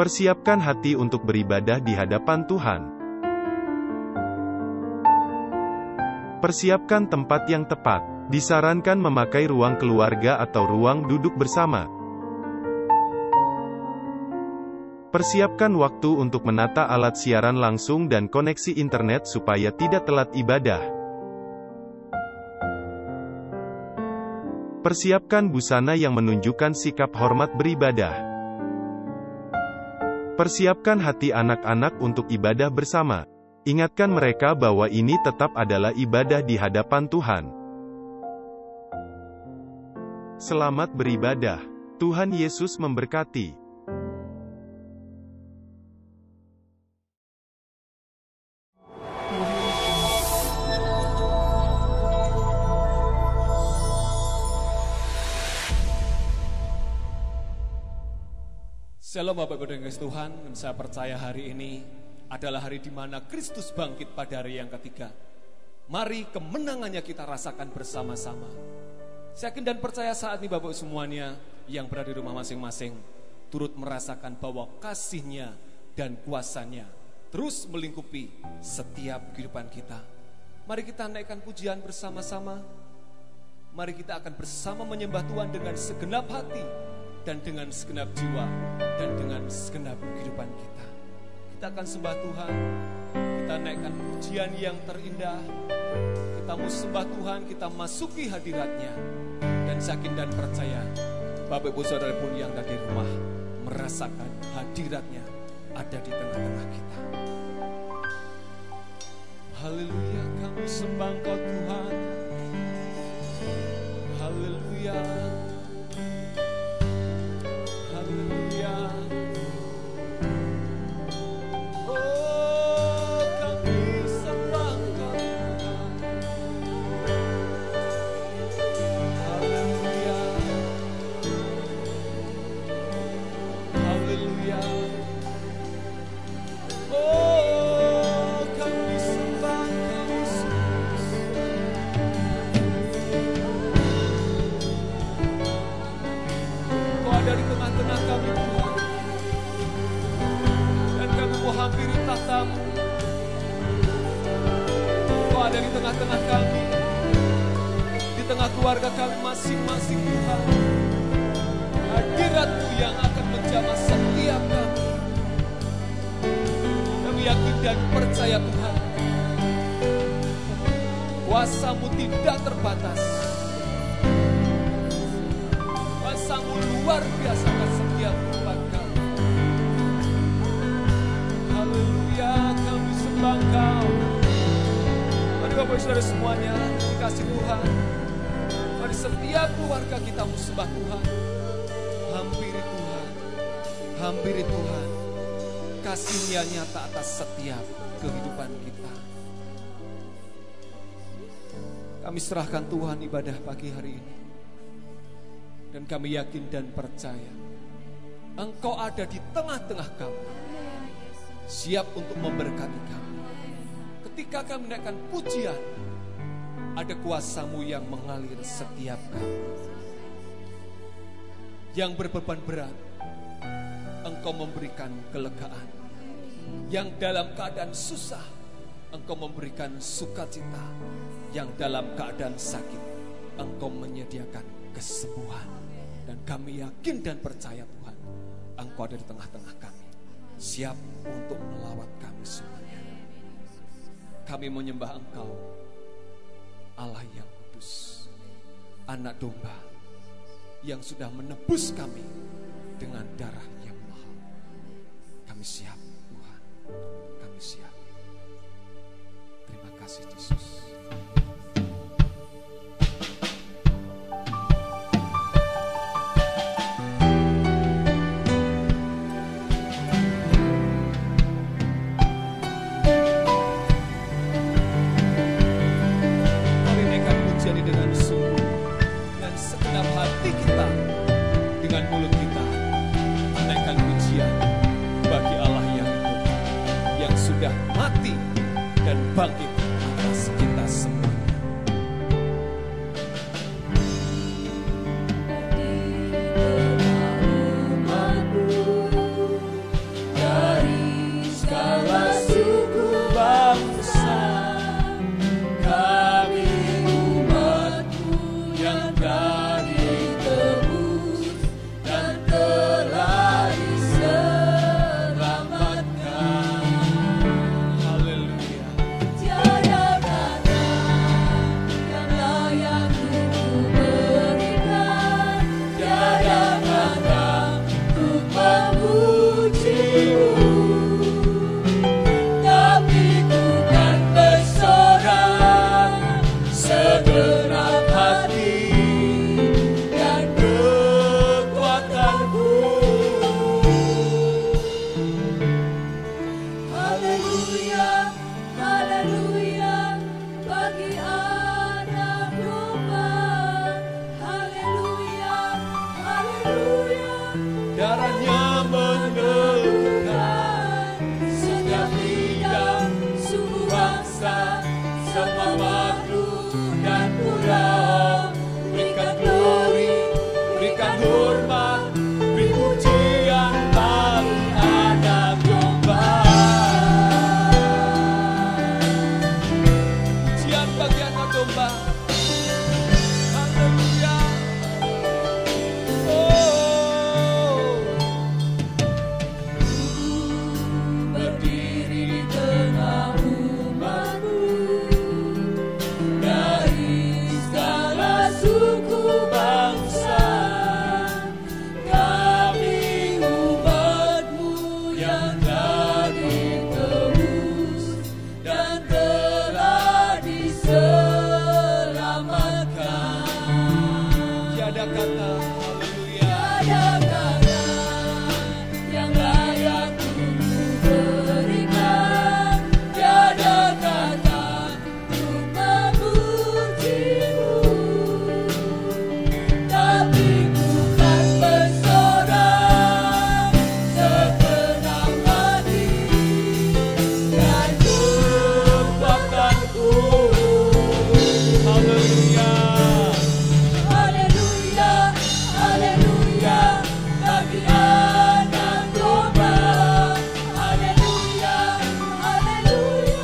Persiapkan hati untuk beribadah di hadapan Tuhan. Persiapkan tempat yang tepat. Disarankan memakai ruang keluarga atau ruang duduk bersama. Persiapkan waktu untuk menata alat siaran langsung dan koneksi internet supaya tidak telat ibadah. Persiapkan busana yang menunjukkan sikap hormat beribadah. Persiapkan hati anak-anak untuk ibadah bersama. Ingatkan mereka bahwa ini tetap adalah ibadah di hadapan Tuhan. Selamat beribadah. Tuhan Yesus memberkati. Shalom Bapak Ibu dan Kristus Tuhan, dan saya percaya hari ini adalah hari di mana Kristus bangkit pada hari yang ketiga. Mari kemenangannya kita rasakan bersama-sama. Saya yakin dan percaya saat ini Bapak semuanya yang berada di rumah masing-masing turut merasakan bahwa kasih-Nya dan kuasa-Nya terus melingkupi setiap kehidupan kita. Mari kita naikkan pujian bersama-sama. Mari kita akan bersama menyembah Tuhan dengan segenap hati dan dengan segenap jiwa, dan dengan segenap kehidupan kita. Kita akan sembah Tuhan, kita naikkan pujian yang terindah, kita mau sembah Tuhan, kita masuki hadirat-Nya, dan yakin dan percaya, Bapak Ibu Saudara pun yang ada di rumah, merasakan hadirat-Nya ada di tengah-tengah kita. Haleluya, kami sembah Engkau Tuhan. Haleluya. Haleluya. Oh, kami sembah Engkau Tuhan. Haleluya. Haleluya. Oh, kami sembah Engkau Yesus. Kau ada di tengah-tengah kami Tuhan, dan kami mau hampiri tahta-Mu. Kau ada di tengah-tengah kami, di tengah keluarga kami masing-masing Tuhan. Hadirat-Mu yang akan menjamah setiap kami. Kami yakin dan percaya Tuhan, kuasa-Mu tidak terbatas. Kuasa-Mu luar biasa akan setiap kehidupan kami. Haleluya, kami sembah Engkau. Mari Bapak Saudara semuanya, dikasih Tuhan. Mari setiap keluarga kita mau sembah Tuhan. Hampiri Tuhan, hampiri Tuhan. Kasih-Nya nyata atas setiap kehidupan kita. Kami serahkan Tuhan ibadah pagi hari ini. Dan kami yakin dan percaya Engkau ada di tengah-tengah kami, siap untuk memberkati kami. Ketika kami menaikkan pujian, ada kuasa-Mu yang mengalir setiap kami. Yang berbeban berat, Engkau memberikan kelegaan. Yang dalam keadaan susah, Engkau memberikan sukacita. Yang dalam keadaan sakit, Engkau menyediakan kesembuhan. Dan kami yakin dan percaya Tuhan, Engkau ada di tengah-tengah kami, siap untuk melawat kami semuanya. Kami menyembah Engkau, Allah yang kudus, Anak Domba yang sudah menebus kami dengan darah yang mahal. Kami siap Tuhan, kami siap. Terima kasih Yesus. Bangkit atas Tiada kata, haleluya. Tiada kata yang layak untuk berikan, tiada kata untuk memujimu, tapi ku kan bersorak segenap hati dan kumpulkanku. Haleluya. Haleluya, haleluya, bagi anak domba. Haleluya, haleluya,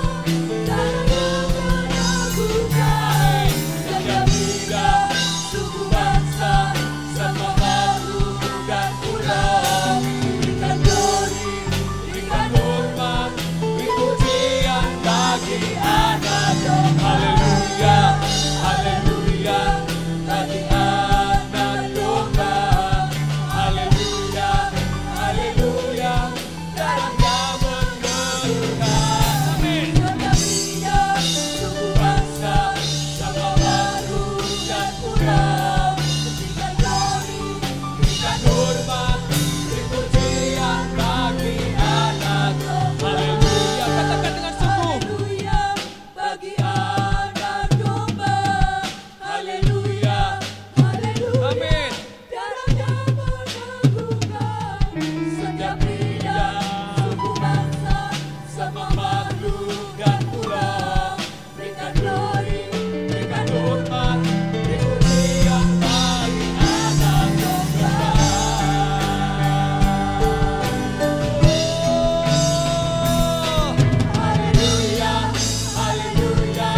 darahnya menyembuhkan setiap lidah, suku bangsa, semua makhluk dan pulau. Berikan glory, berikan hormat, beri pujian bagi anak domba. Haleluya, haleluya, bagi anak domba. Haleluya, haleluya, darahnya menyembuhkan. Amin. Setiap lidah, suku bangsa, sama makhluk dan pulau. Berikan glory, berikan hormat, beri pujian bagi anak domba. Haleluya. Katakan dengan sungguh. Haleluya, bagi anak domba. Haleluya, haleluya. Amin. Darahnya menyembuhkan setiap lidah, suku bangsa, sama makhluk dan pulau. Berikan glory, berikan hormat, beri pujian bagi anak domba. Haleluya, haleluya,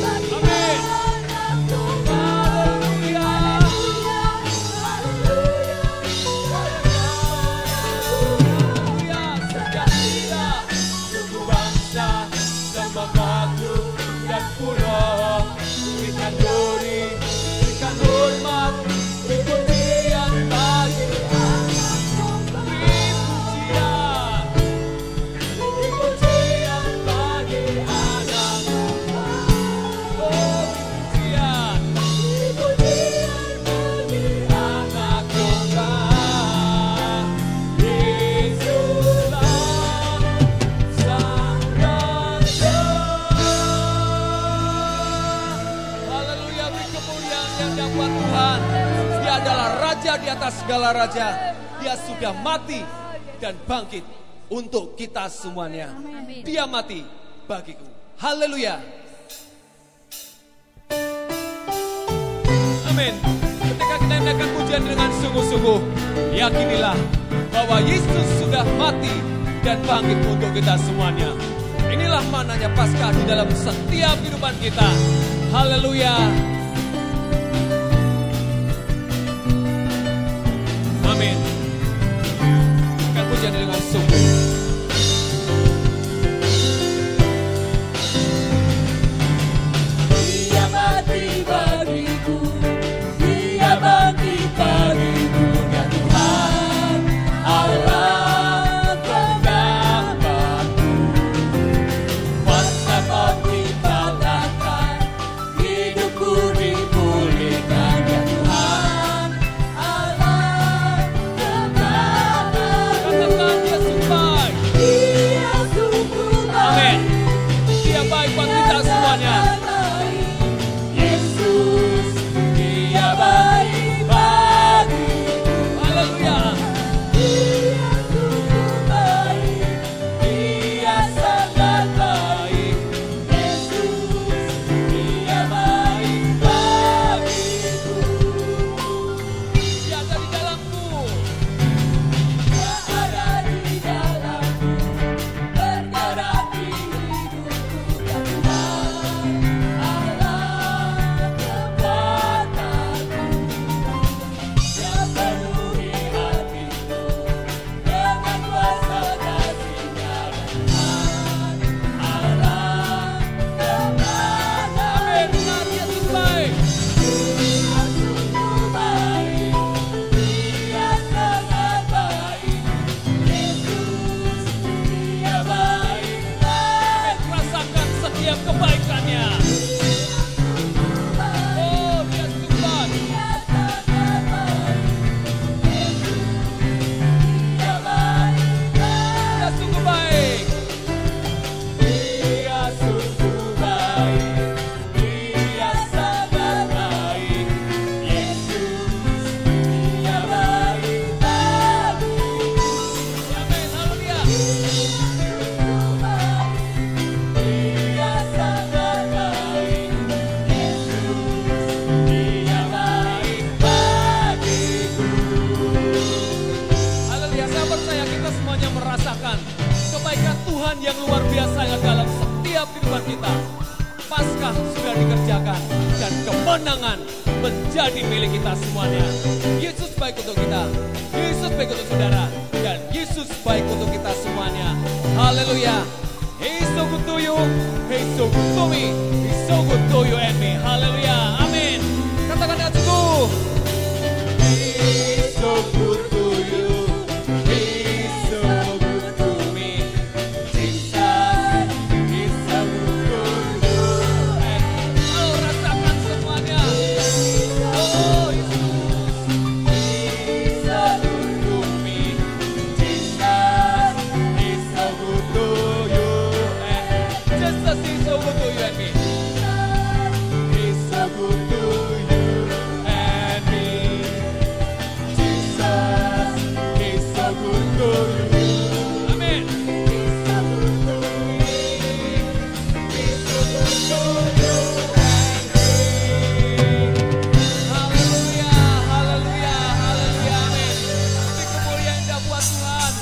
bagi Amin. anak domba. Haleluya. Haleluya, setiap lidah, suku bangsa, sama makhluk dan pulau. Berikan glory, berikan hormat, beri pujian bagi anak domba. Beri pujian bagi anak domba. Oh, pujian. Beri pujian bagi anak domba. Yesuslah Sang Raja. Haleluya, beri kemuliaan yang dapat Tuhan. Dia adalah Raja di atas segala raja. Dia sudah mati dan bangkit untuk kita semuanya. Dia mati bagiku. Haleluya. Amin. Ketika kita menaikkan pujian dengan sungguh-sungguh, yakinilah bahwa Yesus sudah mati dan bangkit untuk kita semuanya. Inilah maknanya Paskah di dalam setiap kehidupan kita. Haleluya. Amin. Akan pujian dengan sungguh. Dia mati bagiku, Dia bangkit bagiku, ya Tuhan Allah penyelamatku. Kuasa kau tinggalkan hidupku menjadi milik kita semuanya. Yesus baik untuk kita, Yesus baik untuk saudara, dan Yesus baik untuk kita semuanya. Haleluya. He's so good to you, He's so good to me, He's so good to you and me. Haleluya, amin. Katakan dengan sungguh. He's so good to you, He's so good to me. Jesus, He's so good to you and me. Oh, rasakan semuanya. Oh, He's so good to me. Jesus, He's so good to you and Jesus, He's so good to you and me. He's so good to you and me. Jesus, He's so good to you. Amen. He's so good to me. He's so good to you and me. Haleluya, haleluya, haleluya, amin. Beri kemuliaan indah buat Tuhan.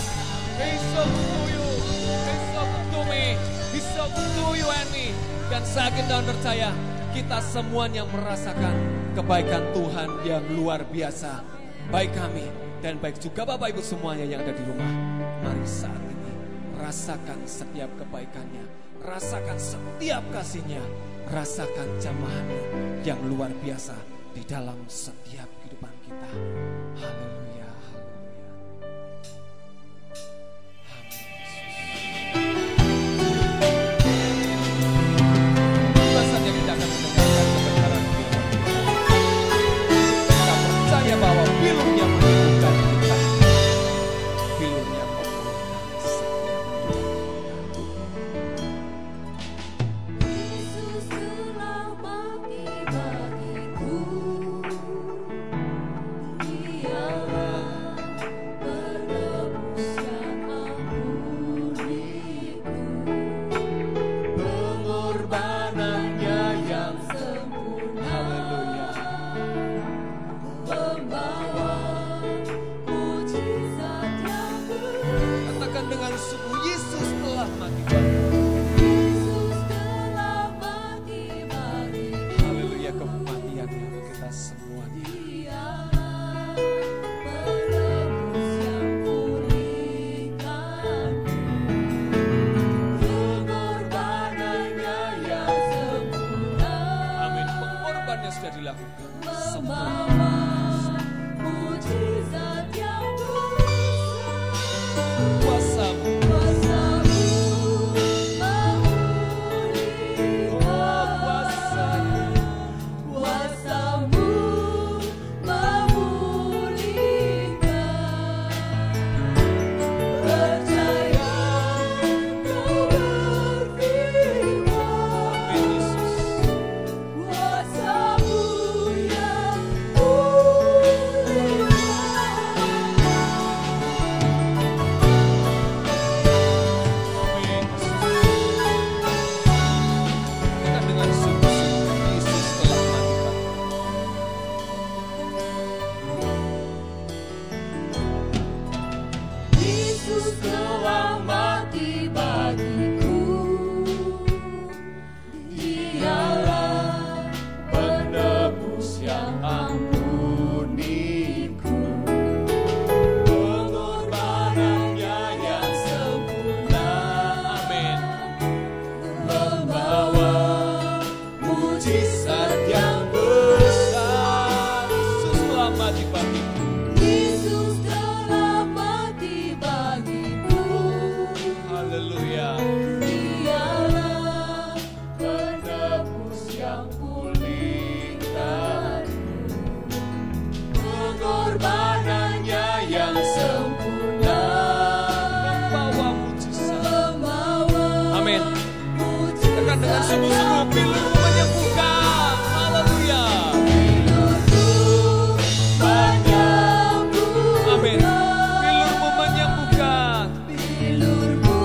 He's so good to you. He's so good to me. He's so good to you and me. Dan saya yakin dan percaya kita semuanya merasakan kebaikan Tuhan yang luar biasa. Baik kami dan baik juga Bapak Ibu semuanya yang ada di rumah. Mari saat ini rasakan setiap kebaikannya, rasakan setiap kasihnya, rasakan jamahannya yang luar biasa di dalam setiap kehidupan kita. Haleluya, haleluya. Amin, Yesus. Rasanya kita akan mendengarkan kebenaran firman Tuhan. Kita percaya bahwa pilurnya menyembuhkan kita. Pilurnya memulihkan setiap Yesus telah mati bagiku, Dialah penebus yang ampuniku, pengorbanannya yang sempurna, haleluya. membawa mujizat yang besar. Katakan dengan sungguh, Yesus telah mati bagiku. Yesus telah mati bagiku, Haleluya, kematiannya untuk kita semuanya. Dialah penebus yang pulihkanku, pengorbanannya yang sempurna, Amin, pengorbanannya sudah dilakukan. membawa mujizat yang besar. Kuasamu, Kuasamu kuasamu, Kuasamu memulihkan. Percaya Kau berfirman, amin Yesus. Kuasamu yang Amin Yesus. Katakan dengan sungguh-sungguh, Yesus telah mati bagiku. Yesus telah mati bagiku, Dialah penebus yang ampuniku, pengorbanannya yang sempurna, Amin. membawa mujizat yang besar. Yesus telah mati bagiku. Yesus telah mati bagiku, Haleluya. Dialah penebus yang pulihkan, pengorbanannya yang sempurna, Membawa mujizat. membawa Amin. mujizat. Katakan dengan sungguh-sungguh, pilurmu menyembuhkan. Haleluya. Pilurmu menyembuhkan. Amin. Pilurmu menyembuhkan. Pilurmu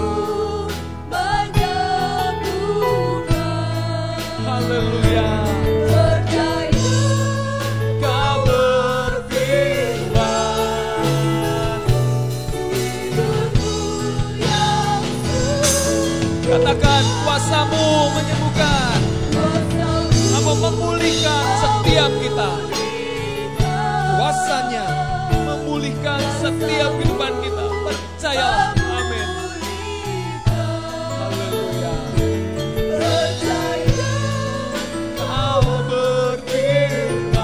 menyembuhkan. Haleluya. Percaya Kau berfirman. pilurmu yang Katakan, kuasamu menyembuhkan. kuasamu Kamu memulihkan setiap kita. setiap kehidupan kita. Percayalah. Amin. Haleluya. Percaya Kau berfirman.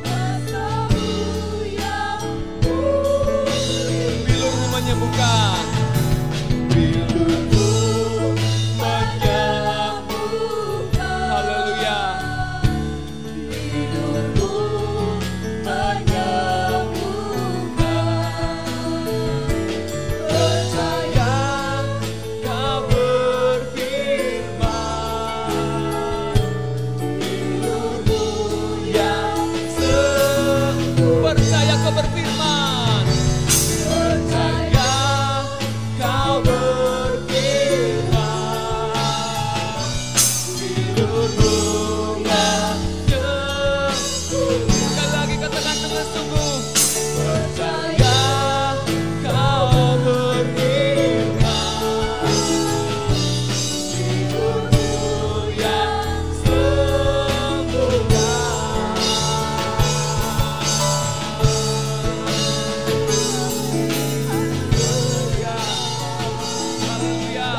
Kuasamu yang pulih. Bilurmu menyembuhkan. Bilurmu menyembuhkan. Haleluya. Tidurmu menyembuhkan. Percaya Kau berfirman. Bilurmu yang sembuh. Percaya Kau berfirman. Percaya Kau berfirman. Bilurmu yang sembuh. Sekali lagi katakan dengan sungguh. Percaya Kau berfirman. Bilurmu yang sembuhkan. Haleluya. Haleluya.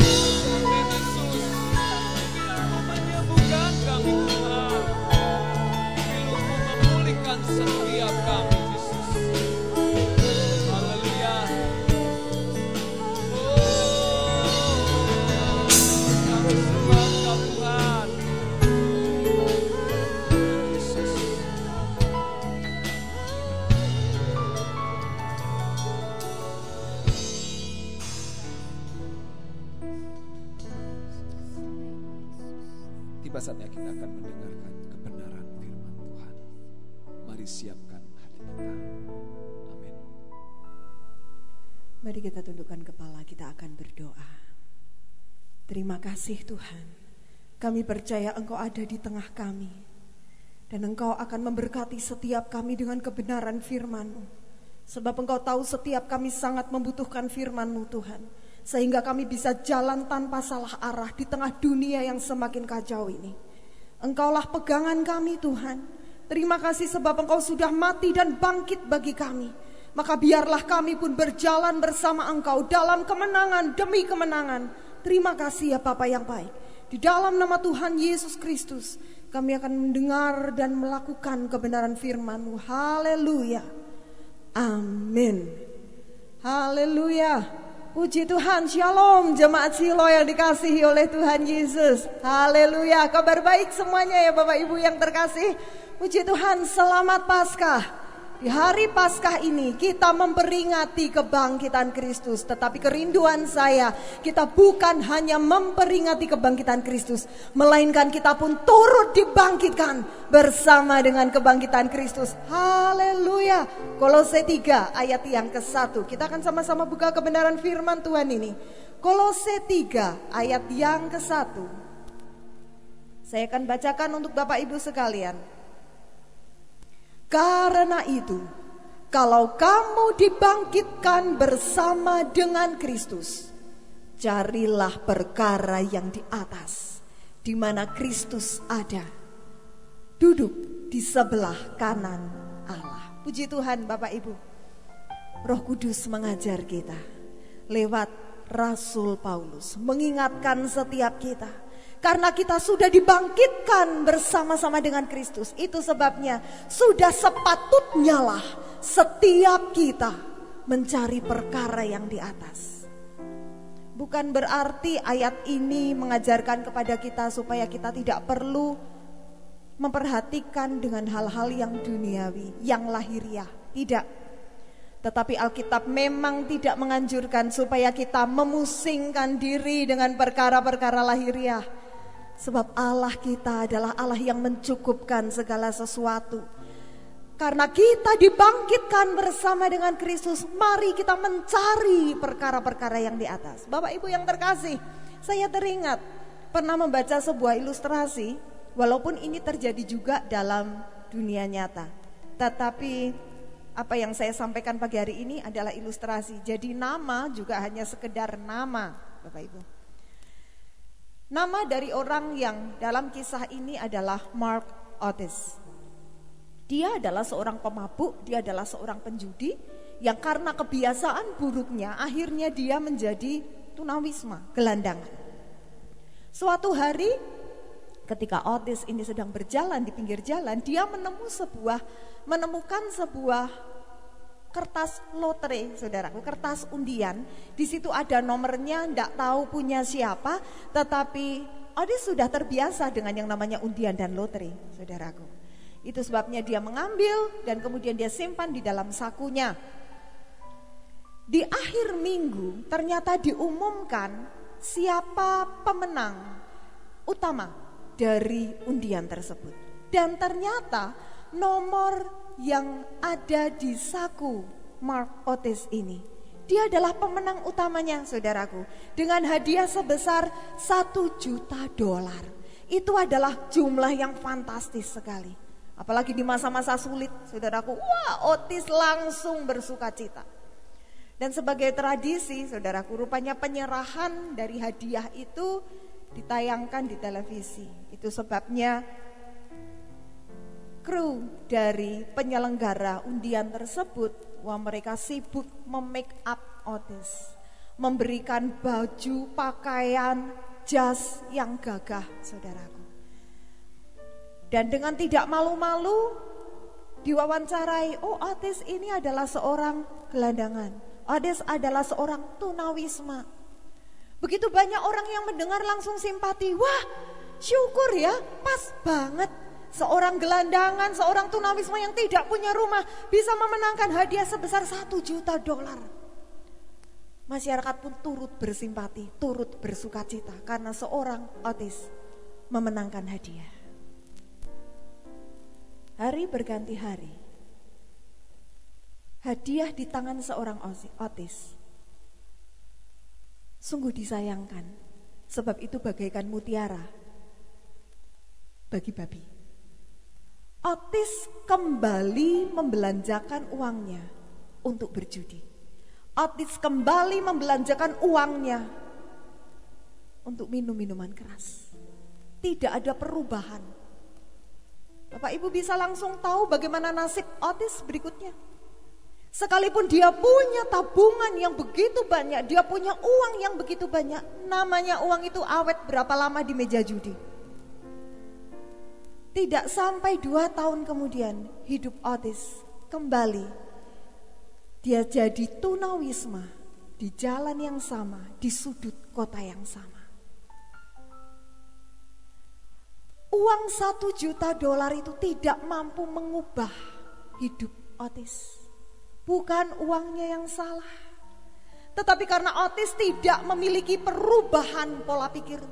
Amin Yesus. Bilurmu menyembuhkan kami Tuhan. Bilurmu memulihkan setiap kami Yesus. Haleluya. Kami sembah Engkau Tuhan. Yesus. Tiba saatnya kita akan mendengarkan kebenaran firman Tuhan. Mari siapkan hati kita. Amin. Mari kita tundukkan kepala, kita akan berdoa. Terima kasih Tuhan, kami percaya Engkau ada di tengah kami, dan Engkau akan memberkati setiap kami dengan kebenaran firman-Mu. Sebab Engkau tahu setiap kami sangat membutuhkan firman-Mu Tuhan, sehingga kami bisa jalan tanpa salah arah di tengah dunia yang semakin kacau ini. Engkaulah pegangan kami Tuhan. Terima kasih sebab Engkau sudah mati dan bangkit bagi kami. Maka biarlah kami pun berjalan bersama Engkau dalam kemenangan demi kemenangan. Terima kasih ya Bapa yang baik. Di dalam nama Tuhan Yesus Kristus, kami akan mendengar dan melakukan kebenaran firman-Mu. Haleluya. Amin. Haleluya. Puji Tuhan, shalom jemaat Silo yang dikasihi oleh Tuhan Yesus. Haleluya, kabar baik semuanya ya Bapak Ibu yang terkasih. Puji Tuhan, selamat Paskah. Di hari Paskah ini kita memperingati kebangkitan Kristus. Tetapi kerinduan saya, kita bukan hanya memperingati kebangkitan Kristus, melainkan kita pun turut dibangkitkan bersama dengan kebangkitan Kristus. Haleluya. Kolose 3 ayat yang ke-1. Kita akan sama-sama buka kebenaran firman Tuhan ini. Kolose 3 ayat yang ke-1. Saya akan bacakan untuk Bapak Ibu sekalian. Karena itu, kalau kamu dibangkitkan bersama dengan Kristus, carilah perkara yang di atas, di mana Kristus ada, duduk di sebelah kanan Allah. Puji Tuhan Bapak Ibu. Roh Kudus mengajar kita lewat Rasul Paulus, mengingatkan setiap kita. Karena kita sudah dibangkitkan bersama-sama dengan Kristus. Itu sebabnya sudah sepatutnya lah setiap kita mencari perkara yang di atas. Bukan berarti ayat ini mengajarkan kepada kita supaya kita tidak perlu memperhatikan dengan hal-hal yang duniawi, yang lahiriah. Tidak. Tetapi Alkitab memang tidak menganjurkan supaya kita memusingkan diri dengan perkara-perkara lahiriah. Sebab Allah kita adalah Allah yang mencukupkan segala sesuatu. Karena kita dibangkitkan bersama dengan Kristus, mari kita mencari perkara-perkara yang di atas. Bapak Ibu yang terkasih, saya teringat pernah membaca sebuah ilustrasi, walaupun ini terjadi juga dalam dunia nyata. Tetapi apa yang saya sampaikan pagi hari ini adalah ilustrasi. Jadi nama juga hanya sekedar nama, Bapak Ibu. Nama dari orang yang dalam kisah ini adalah Mark Otis. Dia adalah seorang pemabuk, dia adalah seorang penjudi yang karena kebiasaan buruknya akhirnya dia menjadi tunawisma, gelandangan. Suatu hari ketika Otis ini sedang berjalan di pinggir jalan, dia menemukan sebuah kertas lotre, saudaraku, kertas undian. Di situ ada nomornya, enggak tahu punya siapa, tetapi Otis sudah terbiasa dengan yang namanya undian dan lotre, saudaraku. Itu sebabnya dia mengambil dan kemudian dia simpan di dalam sakunya. Di akhir minggu ternyata diumumkan siapa pemenang utama dari undian tersebut. Dan ternyata nomor yang ada di saku Mark Otis ini, dia adalah pemenang utamanya, saudaraku, dengan hadiah sebesar $1 juta. Itu adalah jumlah yang fantastis sekali. Apalagi di masa-masa sulit, saudaraku, wah, Otis langsung bersuka cita. Dan sebagai tradisi, saudaraku, rupanya penyerahan dari hadiah itu ditayangkan di televisi. Itu sebabnya kru dari penyelenggara undian tersebut, wah, mereka sibuk memake up Otis, memberikan baju, pakaian, jas yang gagah, saudaraku. Dan dengan tidak malu-malu diwawancarai, oh, Otis ini adalah seorang gelandangan, Otis adalah seorang tunawisma. Begitu banyak orang yang mendengar langsung simpati, wah, syukur ya, pas banget. Seorang gelandangan, seorang tunawisma yang tidak punya rumah bisa memenangkan hadiah sebesar $1 juta. Masyarakat pun turut bersimpati, turut bersuka cita karena seorang Otis memenangkan hadiah. Hari berganti hari, hadiah di tangan seorang Otis sungguh disayangkan, sebab itu bagaikan mutiara bagi babi. Otis kembali membelanjakan uangnya untuk berjudi. Otis kembali membelanjakan uangnya untuk minum minuman keras. Tidak ada perubahan. Bapak Ibu bisa langsung tahu bagaimana nasib Otis berikutnya. Sekalipun dia punya tabungan yang begitu banyak, dia punya uang yang begitu banyak, namanya uang itu awet berapa lama di meja judi. Tidak sampai 2 tahun kemudian hidup Otis kembali. Dia jadi tunawisma di jalan yang sama, di sudut kota yang sama. Uang $1 juta itu tidak mampu mengubah hidup Otis. Bukan uangnya yang salah, tetapi karena Otis tidak memiliki perubahan pola pikir,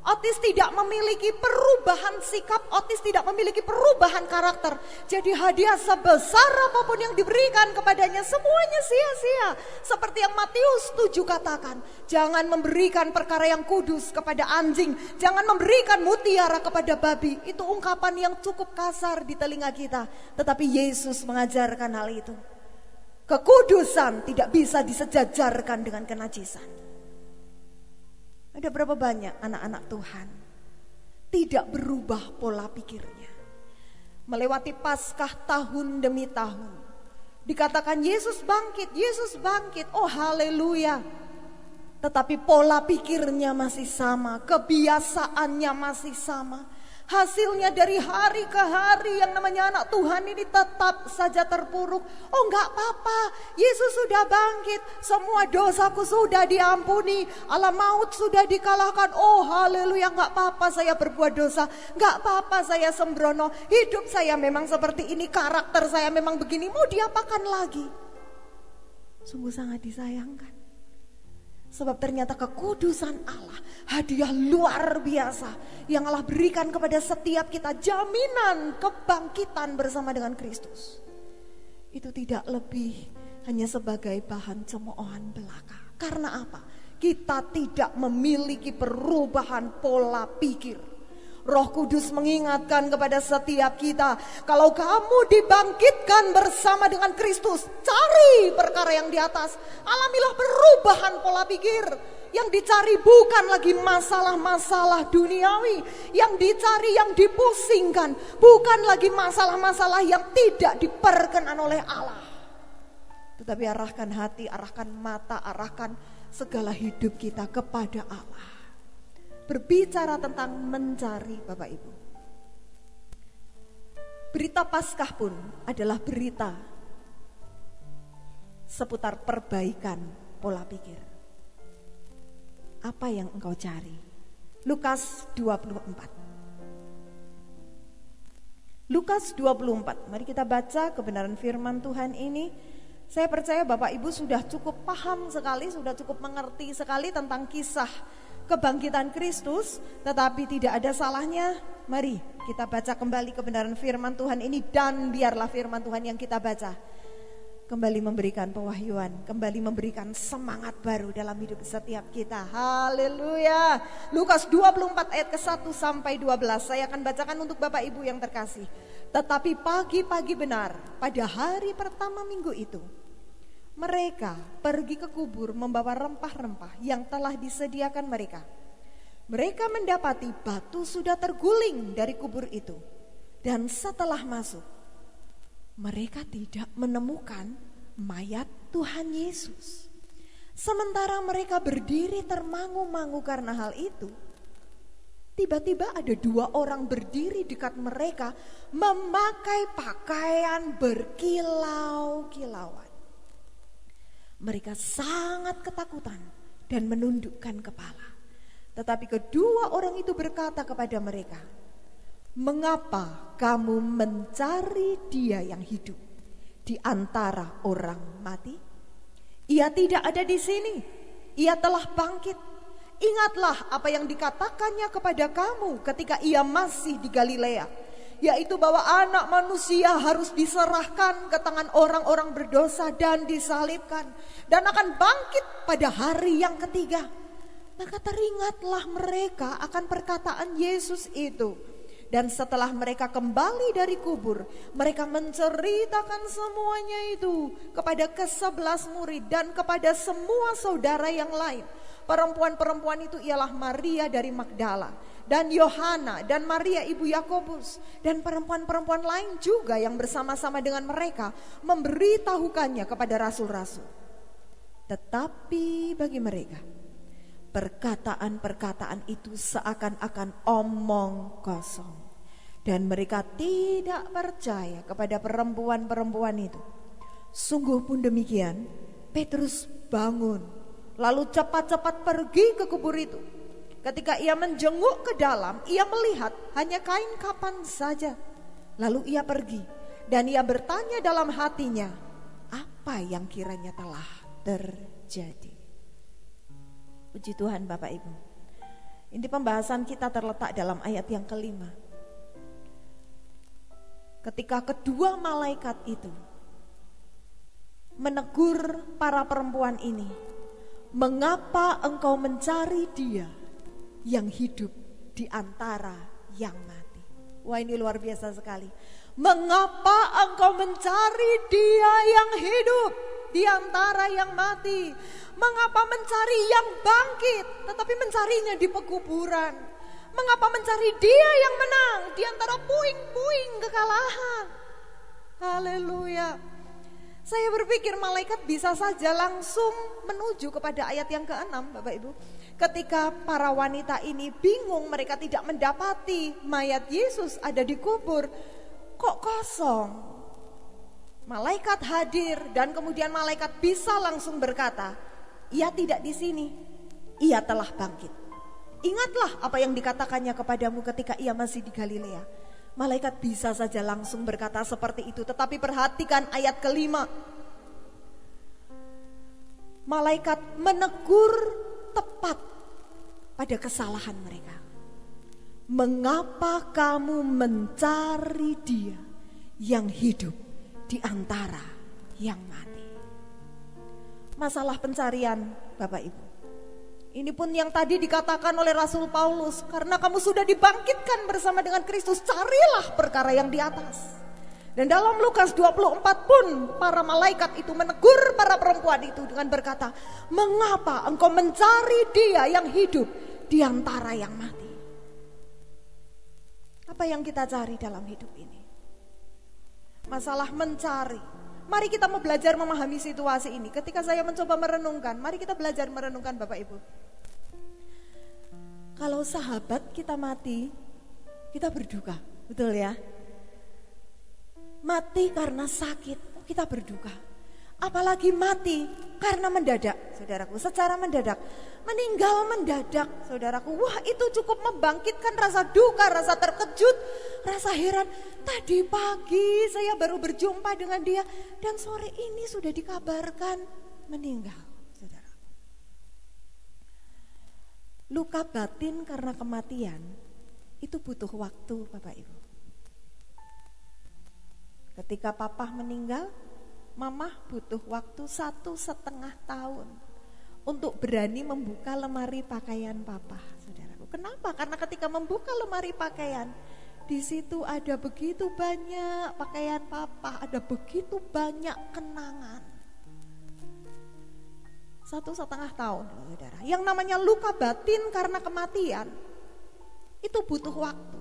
Otis tidak memiliki perubahan sikap, Otis tidak memiliki perubahan karakter. Jadi hadiah sebesar apapun yang diberikan kepadanya semuanya sia-sia. Seperti yang Matius 7 katakan, jangan memberikan perkara yang kudus kepada anjing, jangan memberikan mutiara kepada babi. Itu ungkapan yang cukup kasar di telinga kita, tetapi Yesus mengajarkan hal itu. Kekudusan tidak bisa disejajarkan dengan kenajisan. Ada berapa banyak anak-anak Tuhan tidak berubah pola pikirnya. Melewati Paskah tahun demi tahun. Dikatakan Yesus bangkit, oh haleluya. Tetapi pola pikirnya masih sama, kebiasaannya masih sama. Hasilnya dari hari ke hari yang namanya anak Tuhan ini tetap saja terpuruk. Oh enggak apa-apa, Yesus sudah bangkit, semua dosaku sudah diampuni, alam maut sudah dikalahkan. Oh haleluya, enggak apa-apa saya berbuat dosa, enggak apa-apa saya sembrono, hidup saya memang seperti ini, karakter saya memang begini, mau diapakan lagi? Sungguh sangat disayangkan. Sebab ternyata kekudusan Allah, hadiah luar biasa yang Allah berikan kepada setiap kita, jaminan kebangkitan bersama dengan Kristus. Itu tidak lebih hanya sebagai bahan cemoohan belaka. Karena apa? Kita tidak memiliki perubahan pola pikir. Roh Kudus mengingatkan kepada setiap kita, kalau kamu dibangkitkan bersama dengan Kristus, cari perkara yang di atas. Alamilah perubahan pola pikir. Yang dicari bukan lagi masalah-masalah duniawi. Yang dicari, yang dipusingkan bukan lagi masalah-masalah yang tidak diperkenan oleh Allah. Tetapi arahkan hati, arahkan mata, arahkan segala hidup kita kepada Allah. Berbicara tentang mencari, Bapak Ibu. Berita Paskah pun adalah berita seputar perbaikan pola pikir. Apa yang engkau cari? Lukas 24. Lukas 24. Mari kita baca kebenaran firman Tuhan ini. Saya percaya Bapak Ibu sudah cukup paham sekali, sudah cukup mengerti sekali tentang kisah kebangkitan Kristus. Tetapi tidak ada salahnya, mari kita baca kembali kebenaran firman Tuhan ini. Dan biarlah firman Tuhan yang kita baca kembali memberikan pewahyuan, kembali memberikan semangat baru dalam hidup setiap kita. Haleluya. Lukas 24 ayat ke-1 sampai 12. Saya akan bacakan untuk Bapak Ibu yang terkasih. Tetapi pagi-pagi benar, pada hari pertama minggu itu, mereka pergi ke kubur membawa rempah-rempah yang telah disediakan mereka. Mereka mendapati batu sudah terguling dari kubur itu. Dan setelah masuk, mereka tidak menemukan mayat Tuhan Yesus. Sementara mereka berdiri termangu-mangu karena hal itu, tiba-tiba ada 2 orang berdiri dekat mereka memakai pakaian berkilau-kilauan. Mereka sangat ketakutan dan menundukkan kepala. Tetapi kedua orang itu berkata kepada mereka, "Mengapa kamu mencari Dia yang hidup di antara orang mati? Ia tidak ada di sini. Ia telah bangkit. Ingatlah apa yang dikatakannya kepada kamu ketika Ia masih di Galilea, yaitu bahwa Anak Manusia harus diserahkan ke tangan orang-orang berdosa dan disalibkan, dan akan bangkit pada hari yang ketiga." Maka teringatlah mereka akan perkataan Yesus itu. Dan setelah mereka kembali dari kubur, mereka menceritakan semuanya itu kepada ke-11 murid dan kepada semua saudara yang lain. Perempuan-perempuan itu ialah Maria dari Magdala, dan Yohana, dan Maria ibu Yakobus, dan perempuan-perempuan lain juga yang bersama-sama dengan mereka memberitahukannya kepada rasul-rasul. Tetapi bagi mereka, perkataan-perkataan itu seakan-akan omong kosong, dan mereka tidak percaya kepada perempuan-perempuan itu. Sungguh pun demikian, Petrus bangun, lalu cepat-cepat pergi ke kubur itu. Ketika ia menjenguk ke dalam, ia melihat hanya kain kapan saja. Lalu ia pergi, dan ia bertanya dalam hatinya, apa yang kiranya telah terjadi. Puji Tuhan Bapak Ibu. Ini pembahasan kita terletak dalam ayat yang kelima. Ketika kedua malaikat itu menegur para perempuan ini, "Mengapa engkau mencari Dia yang hidup di antara yang mati?" Wah, ini luar biasa sekali. Mengapa engkau mencari Dia yang hidup di antara yang mati? Mengapa mencari yang bangkit, tetapi mencarinya di pekuburan? Mengapa mencari Dia yang menang di antara puing-puing kekalahan? Haleluya. Saya berpikir malaikat bisa saja langsung menuju kepada ayat yang ke-6, Bapak Ibu. Ketika para wanita ini bingung, mereka tidak mendapati mayat Yesus ada di kubur. Kok kosong? Malaikat hadir dan kemudian malaikat bisa langsung berkata, "Ia tidak di sini, Ia telah bangkit." Ingatlah apa yang dikatakannya kepadamu ketika Ia masih di Galilea. Malaikat bisa saja langsung berkata seperti itu. Tetapi perhatikan ayat kelima. Malaikat menegur tepat pada kesalahan mereka. "Mengapa kamu mencari Dia yang hidup di antara yang mati?" Masalah pencarian Bapak Ibu, ini pun yang tadi dikatakan oleh Rasul Paulus, karena kamu sudah dibangkitkan bersama dengan Kristus, carilah perkara yang di atas. Dan dalam Lukas 24 pun para malaikat itu menegur para perempuan itu dengan berkata, mengapa engkau mencari dia yang hidup di antara yang mati? Apa yang kita cari dalam hidup ini? Masalah mencari. Mari kita mau belajar memahami situasi ini. Ketika saya mencoba merenungkan, mari kita belajar merenungkan Bapak Ibu. Kalau sahabat kita mati, kita berduka, betul ya? Mati karena sakit, kita berduka. Apalagi mati karena mendadak, saudaraku, secara mendadak. Meninggal mendadak, saudaraku. Wah, itu cukup membangkitkan rasa duka, rasa terkejut, rasa heran. Tadi pagi saya baru berjumpa dengan dia dan sore ini sudah dikabarkan meninggal, saudaraku. Luka batin karena kematian itu butuh waktu, Bapak Ibu. Ketika papa meninggal, mamah butuh waktu 1,5 tahun untuk berani membuka lemari pakaian papa, saudaraku. Kenapa? Karena ketika membuka lemari pakaian, di situ ada begitu banyak pakaian papa, ada begitu banyak kenangan. 1,5 tahun, saudara. Yang namanya luka batin karena kematian, itu butuh waktu.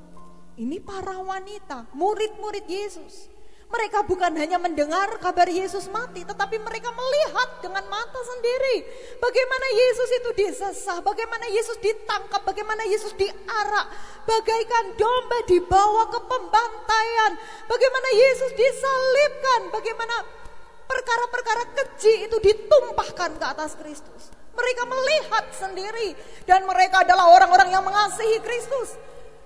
Ini para wanita, murid-murid Yesus. Mereka bukan hanya mendengar kabar Yesus mati, tetapi mereka melihat dengan mata sendiri bagaimana Yesus itu disesah, bagaimana Yesus ditangkap, bagaimana Yesus diarak, bagaikan domba dibawa ke pembantaian, bagaimana Yesus disalibkan, bagaimana perkara-perkara keji itu ditumpahkan ke atas Kristus. Mereka melihat sendiri dan mereka adalah orang-orang yang mengasihi Kristus.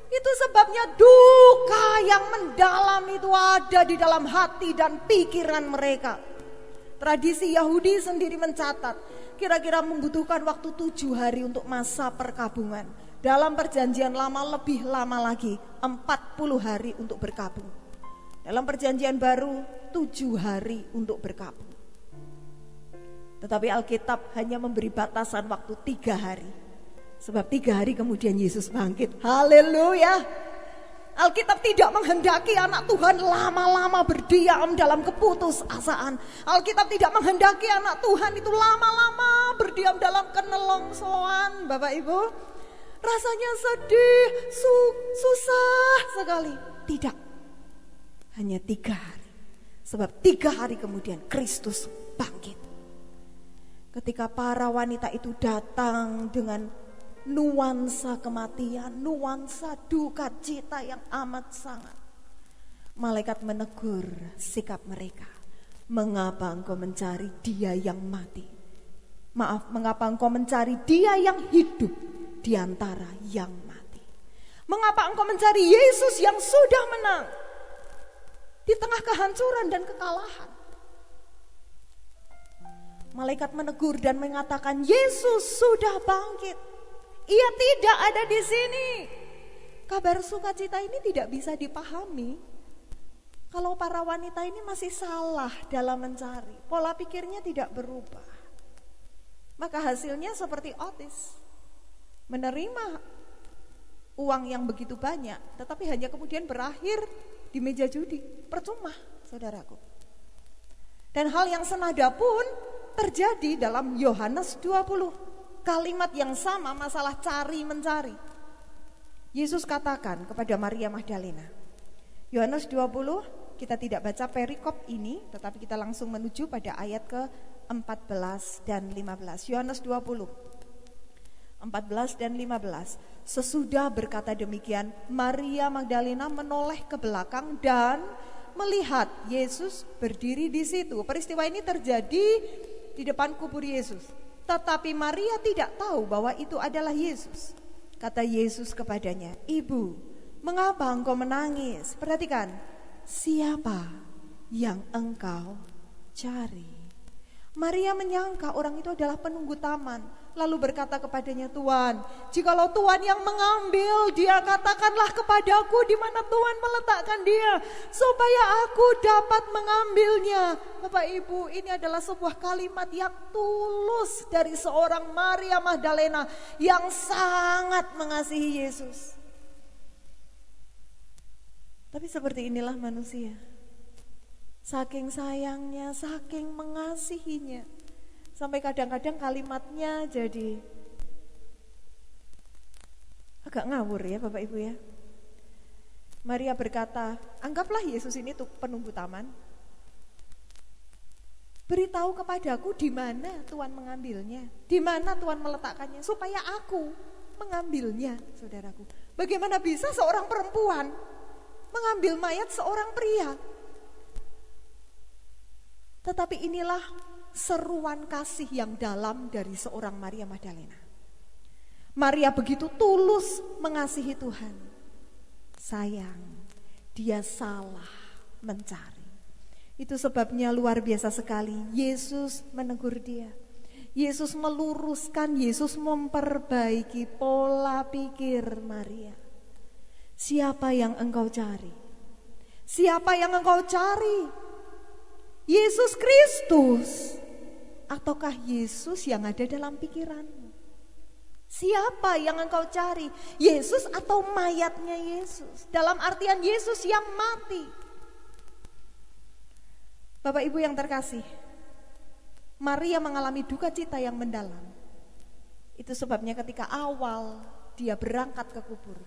Itu sebabnya duka yang mendalam itu ada di dalam hati dan pikiran mereka. Tradisi Yahudi sendiri mencatat kira-kira membutuhkan waktu 7 hari untuk masa perkabungan. Dalam perjanjian lama lebih lama lagi, 40 hari untuk berkabung. Dalam perjanjian baru 7 hari untuk berkabung. Tetapi Alkitab hanya memberi batasan waktu 3 hari. Sebab 3 hari kemudian Yesus bangkit. Haleluya. Alkitab tidak menghendaki anak Tuhan lama-lama berdiam dalam keputusasaan. Alkitab tidak menghendaki anak Tuhan itu lama-lama berdiam dalam kenelongsoan, Bapak Ibu. Rasanya sedih, susah sekali. Tidak. Hanya 3 hari. Sebab 3 hari kemudian Kristus bangkit. Ketika para wanita itu datang dengan nuansa kematian, nuansa duka cita yang amat sangat, malaikat menegur sikap mereka. Mengapa engkau mencari dia yang mati? Maaf, mengapa engkau mencari dia yang hidup di antara yang mati? Mengapa engkau mencari Yesus yang sudah menang di tengah kehancuran dan kekalahan? Malaikat menegur dan mengatakan, Yesus sudah bangkit. Ia tidak ada di sini. Kabar sukacita ini tidak bisa dipahami kalau para wanita ini masih salah dalam mencari. Pola pikirnya tidak berubah. Maka hasilnya seperti Otis. Menerima uang yang begitu banyak, tetapi hanya kemudian berakhir di meja judi. Percuma, saudaraku. Dan hal yang senada pun terjadi dalam Yohanes 20. Kalimat yang sama, masalah cari mencari. Yesus katakan kepada Maria Magdalena. Yohanes 20, kita tidak baca perikop ini, tetapi kita langsung menuju pada ayat ke-14 dan 15. Yohanes 20, 14 dan 15. Sesudah berkata demikian, Maria Magdalena menoleh ke belakang dan melihat Yesus berdiri di situ. Peristiwa ini terjadi di depan kubur Yesus. Tetapi Maria tidak tahu bahwa itu adalah Yesus. Kata Yesus kepadanya, Ibu, mengapa engkau menangis? Perhatikan, siapa yang engkau cari? Maria menyangka orang itu adalah penunggu taman. Lalu berkata kepadanya, Tuhan, jikalau Tuhan yang mengambil dia, katakanlah kepadaku di mana Tuhan meletakkan dia, supaya aku dapat mengambilnya. Bapak Ibu, ini adalah sebuah kalimat yang tulus dari seorang Maria Magdalena yang sangat mengasihi Yesus. Tapi seperti inilah manusia. Saking sayangnya, saking mengasihinya. Sampai kadang-kadang kalimatnya jadi agak ngawur ya Bapak Ibu ya. Maria berkata, anggaplah Yesus ini penunggu taman. Beritahu kepadaku di mana Tuhan mengambilnya, di mana Tuhan meletakkannya, supaya aku mengambilnya, saudaraku. Bagaimana bisa seorang perempuan mengambil mayat seorang pria? Tetapi inilah seruan kasih yang dalam dari seorang Maria Magdalena. Maria begitu tulus mengasihi Tuhan. Sayang, dia salah mencari. Itu sebabnya luar biasa sekali Yesus menegur dia. Yesus meluruskan, Yesus memperbaiki pola pikir Maria. Siapa yang engkau cari? Siapa yang engkau cari? Yesus Kristus ataukah Yesus yang ada dalam pikiranmu? Siapa yang engkau cari? Yesus atau mayatnya Yesus? Dalam artian Yesus yang mati. Bapak Ibu yang terkasih, Maria mengalami duka cita yang mendalam. Itu sebabnya ketika awal dia berangkat ke kubur,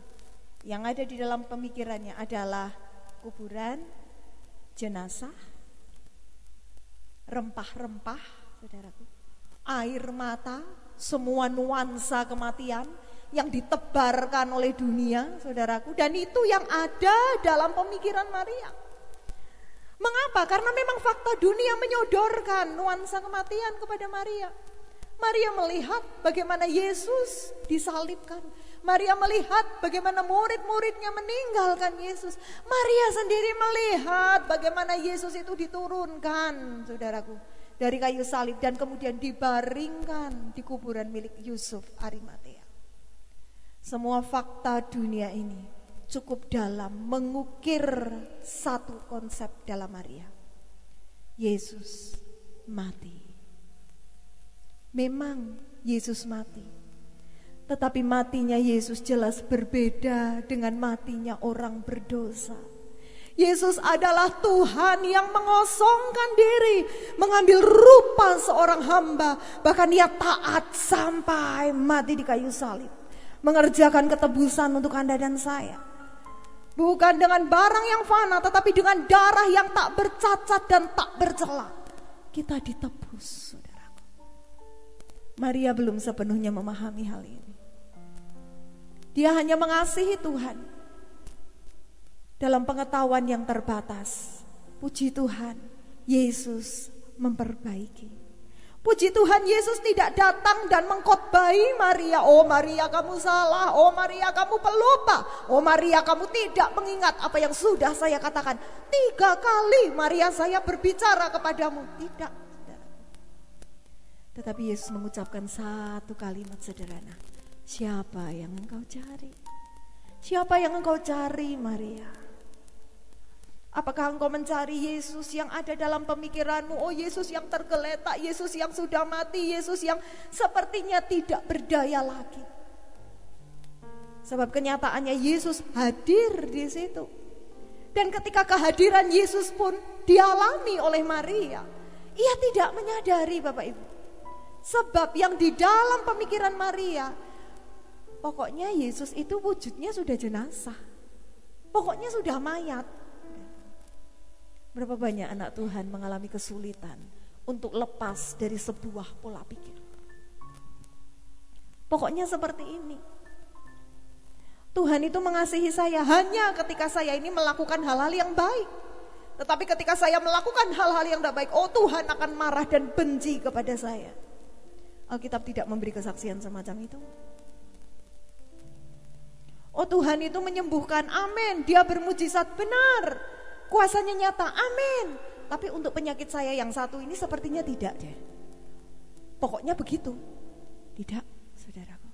yang ada di dalam pemikirannya adalah kuburan, jenazah, rempah-rempah, saudaraku, air mata, semua nuansa kematian yang ditebarkan oleh dunia, saudaraku. Dan itu yang ada dalam pemikiran Maria. Mengapa? Karena memang fakta dunia menyodorkan nuansa kematian kepada Maria. Maria melihat bagaimana Yesus disalibkan. Maria melihat bagaimana murid-muridnya meninggalkan Yesus. Maria sendiri melihat bagaimana Yesus itu diturunkan, saudaraku, dari kayu salib dan kemudian dibaringkan di kuburan milik Yusuf Arimatea. Semua fakta dunia ini cukup dalam mengukir satu konsep dalam Maria. Yesus mati. Memang Yesus mati, tetapi matinya Yesus jelas berbeda dengan matinya orang berdosa. Yesus adalah Tuhan yang mengosongkan diri, mengambil rupa seorang hamba, bahkan dia taat sampai mati di kayu salib, mengerjakan ketebusan untuk Anda dan saya. Bukan dengan barang yang fana, tetapi dengan darah yang tak bercacat dan tak bercela. Kita ditebus, saudaraku. Maria belum sepenuhnya memahami hal ini. Dia hanya mengasihi Tuhan dalam pengetahuan yang terbatas. Puji Tuhan, Yesus memperbaiki. Puji Tuhan, Yesus tidak datang dan mengkhotbahi Maria. Oh Maria, kamu salah. Oh Maria, kamu pelupa. Oh Maria, kamu tidak mengingat apa yang sudah saya katakan. 3 kali Maria saya berbicara kepadamu. Tidak. Tetapi Yesus mengucapkan satu kalimat sederhana. Siapa yang engkau cari? Siapa yang engkau cari, Maria? Apakah engkau mencari Yesus yang ada dalam pemikiranmu? Oh Yesus yang tergeletak, Yesus yang sudah mati, Yesus yang sepertinya tidak berdaya lagi. Sebab kenyataannya Yesus hadir di situ. Dan ketika kehadiran Yesus pun dialami oleh Maria, ia tidak menyadari, Bapak Ibu. Sebab yang di dalam pemikiran Maria, pokoknya Yesus itu wujudnya sudah jenazah. Pokoknya sudah mayat. Berapa banyak anak Tuhan mengalami kesulitan untuk lepas dari sebuah pola pikir. Pokoknya seperti ini. Tuhan itu mengasihi saya hanya ketika saya ini melakukan hal-hal yang baik. Tetapi ketika saya melakukan hal-hal yang tidak baik, oh Tuhan akan marah dan benci kepada saya. Alkitab tidak memberi kesaksian semacam itu. Oh Tuhan itu menyembuhkan, amin. Dia bermujizat, benar. Kuasanya nyata, amin. Tapi untuk penyakit saya yang satu ini sepertinya tidak deh. Pokoknya begitu. Tidak, saudaraku.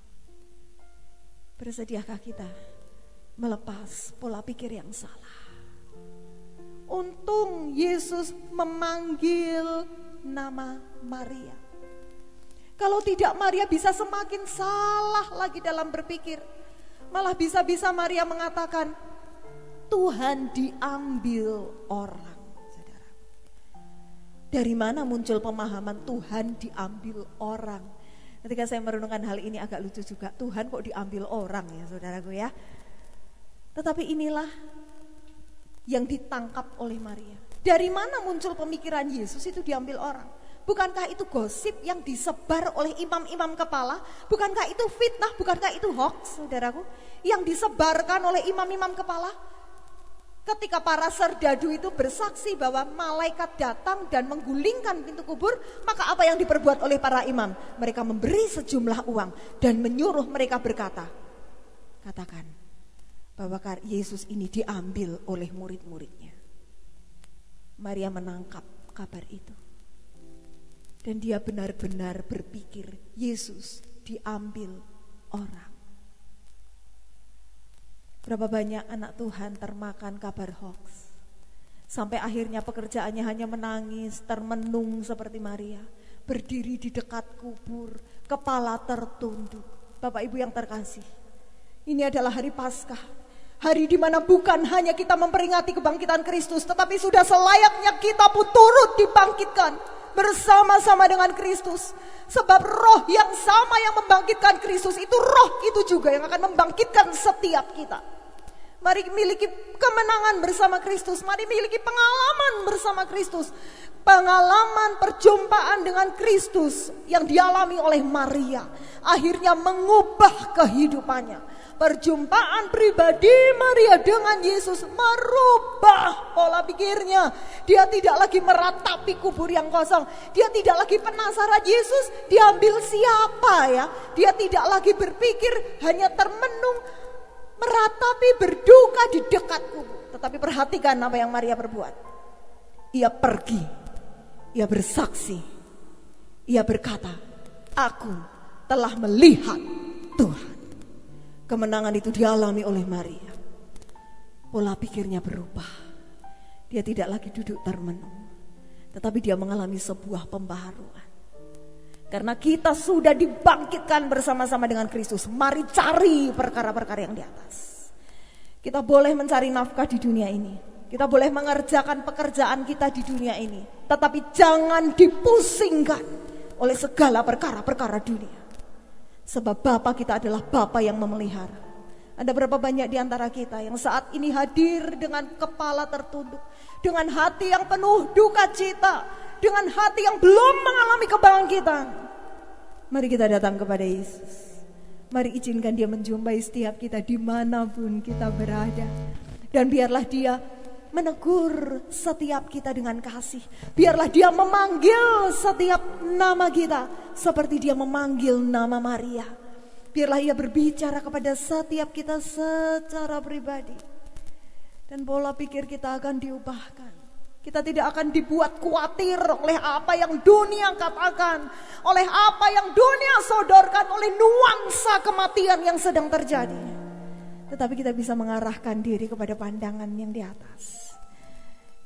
Bersediakah kita melepas pola pikir yang salah? Untung Yesus memanggil nama Maria. Kalau tidak, Maria bisa semakin salah lagi dalam berpikir. Malah bisa-bisa Maria mengatakan, Tuhan diambil orang. Saudara. Dari mana muncul pemahaman Tuhan diambil orang? Ketika saya merenungkan hal ini agak lucu juga. Tuhan kok diambil orang ya saudaraku ya. Tetapi inilah yang ditangkap oleh Maria. Dari mana muncul pemikiran Yesus itu diambil orang? Bukankah itu gosip yang disebar oleh imam-imam kepala? Bukankah itu fitnah? Bukankah itu hoax, saudaraku? Yang disebarkan oleh imam-imam kepala? Ketika para serdadu itu bersaksi bahwa malaikat datang dan menggulingkan pintu kubur, maka apa yang diperbuat oleh para imam? Mereka memberi sejumlah uang dan menyuruh mereka berkata, katakan bahwa Yesus ini diambil oleh murid-muridnya. Maria menangkap kabar itu. Dan dia benar-benar berpikir Yesus diambil orang. Berapa banyak anak Tuhan termakan kabar hoax. Sampai akhirnya pekerjaannya hanya menangis, termenung seperti Maria. Berdiri di dekat kubur, kepala tertunduk. Bapak Ibu yang terkasih, ini adalah hari Paskah. Hari di mana bukan hanya kita memperingati kebangkitan Kristus, tetapi sudah selayaknya kita pun turut dibangkitkan bersama-sama dengan Kristus. Sebab roh yang sama yang membangkitkan Kristus itu roh itu juga yang akan membangkitkan setiap kita. Mari miliki kemenangan bersama Kristus. Mari miliki pengalaman bersama Kristus. Pengalaman perjumpaan dengan Kristus yang dialami oleh Maria akhirnya mengubah kehidupannya. Perjumpaan pribadi Maria dengan Yesus merubah pola pikirnya. Dia tidak lagi meratapi kubur yang kosong. Dia tidak lagi penasaran Yesus diambil siapa ya. Dia tidak lagi berpikir hanya termenung meratapi berduka di dekat kubur. Tetapi perhatikan apa yang Maria perbuat. Ia pergi, ia bersaksi, ia berkata, aku telah melihat Tuhan. Kemenangan itu dialami oleh Maria. Pola pikirnya berubah. Dia tidak lagi duduk termenung, tetapi dia mengalami sebuah pembaharuan. Karena kita sudah dibangkitkan bersama-sama dengan Kristus. Mari cari perkara-perkara yang di atas. Kita boleh mencari nafkah di dunia ini. Kita boleh mengerjakan pekerjaan kita di dunia ini. Tetapi jangan dipusingkan oleh segala perkara-perkara dunia. Sebab Bapa kita adalah Bapa yang memelihara. Ada berapa banyak di antara kita yang saat ini hadir dengan kepala tertunduk, dengan hati yang penuh duka cita, dengan hati yang belum mengalami kebangkitan. Mari kita datang kepada Yesus. Mari izinkan Dia menjumpai setiap kita dimanapun kita berada. Dan biarlah Dia menegur setiap kita dengan kasih. Biarlah Dia memanggil setiap nama kita seperti Dia memanggil nama Maria. Biarlah Ia berbicara kepada setiap kita secara pribadi. Dan pola pikir kita akan diubahkan. Kita tidak akan dibuat khawatir oleh apa yang dunia katakan, oleh apa yang dunia sodorkan, oleh nuansa kematian yang sedang terjadi. Tetapi kita bisa mengarahkan diri kepada pandangan yang di atas.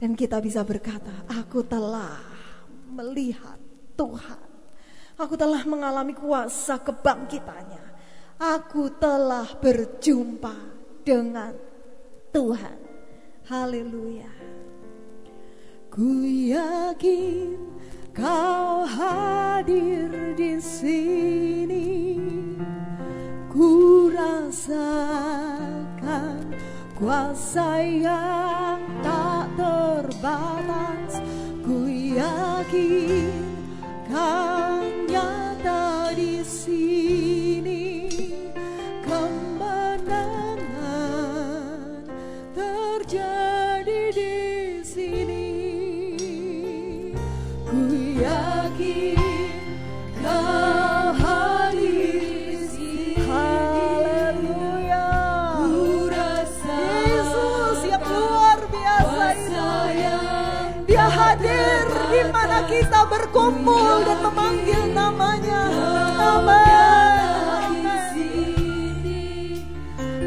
Dan kita bisa berkata, aku telah melihat Tuhan. Aku telah mengalami kuasa kebangkitannya. Aku telah berjumpa dengan Tuhan. Haleluya. Ku yakin Kau hadir di sini. Ku rasakan kuasa yang tak terbatas. Ku yakin Kau nyata di sini. Kemenangan terjadi di sini. Ku yakin Kau hadir di sini. Haleluya. Ku rasa Yesus yang luar biasa itu. Dia hadir di mana kita berkumpul dan memanggil namanya. Amin.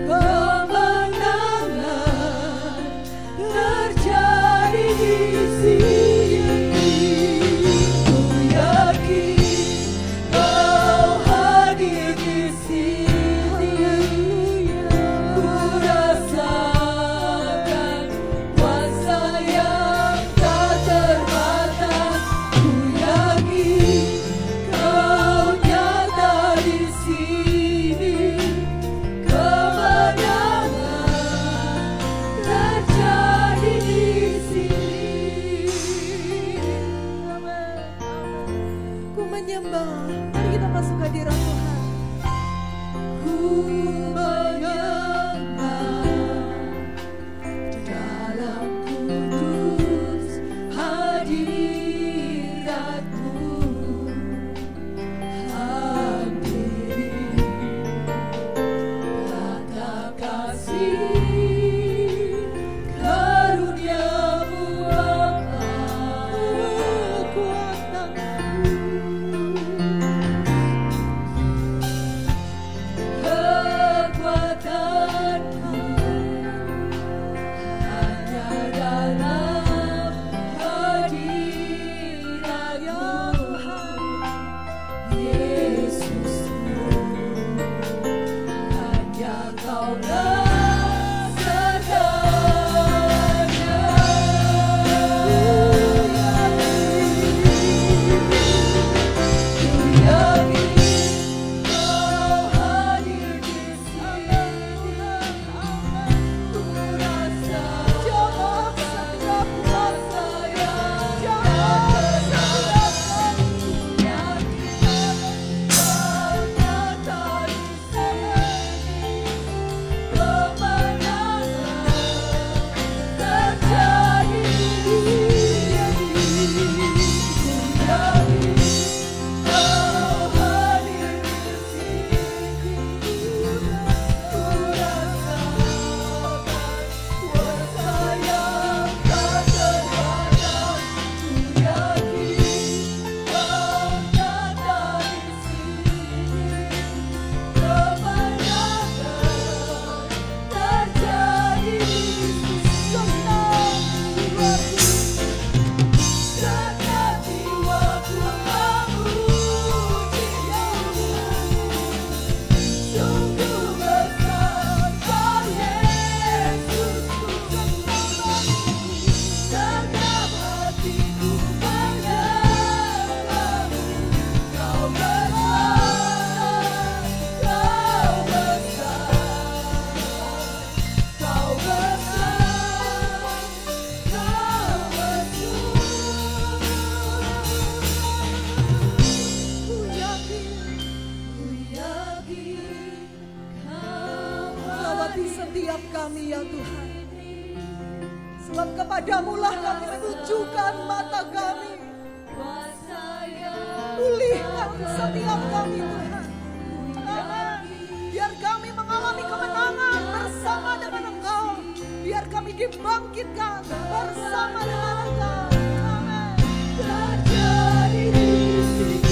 Kemenangan terjadi di sini. kami ya Tuhan. Sebab kepadamu-lah kami menunjukkan mata kami. Pulihkan setiap kami Tuhan. Amin. Biar kami mengalami kemenangan bersama dengan Engkau. Biar kami dibangkitkan bersama dengan Engkau. Amin. Terjadi di sini.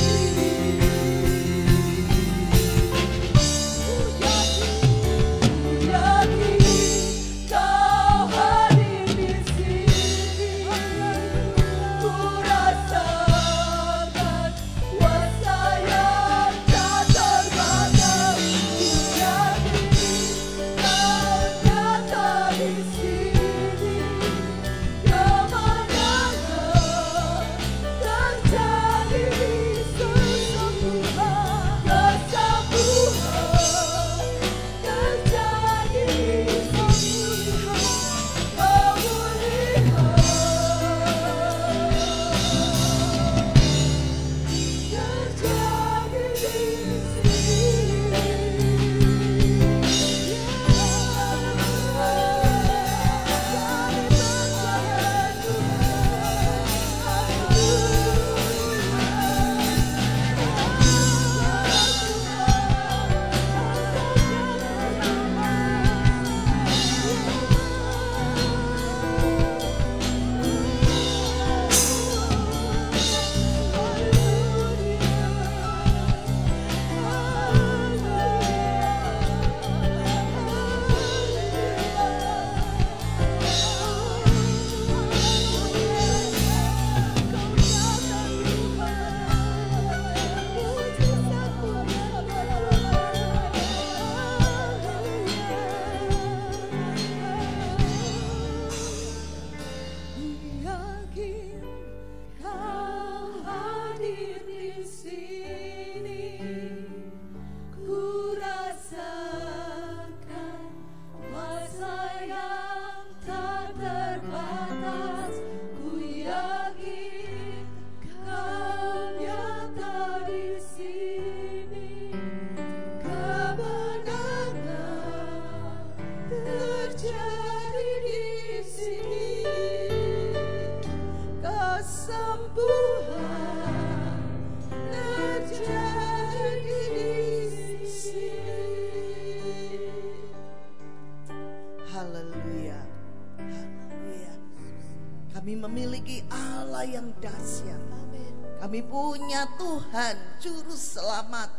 Kami punya Tuhan Juru Selamat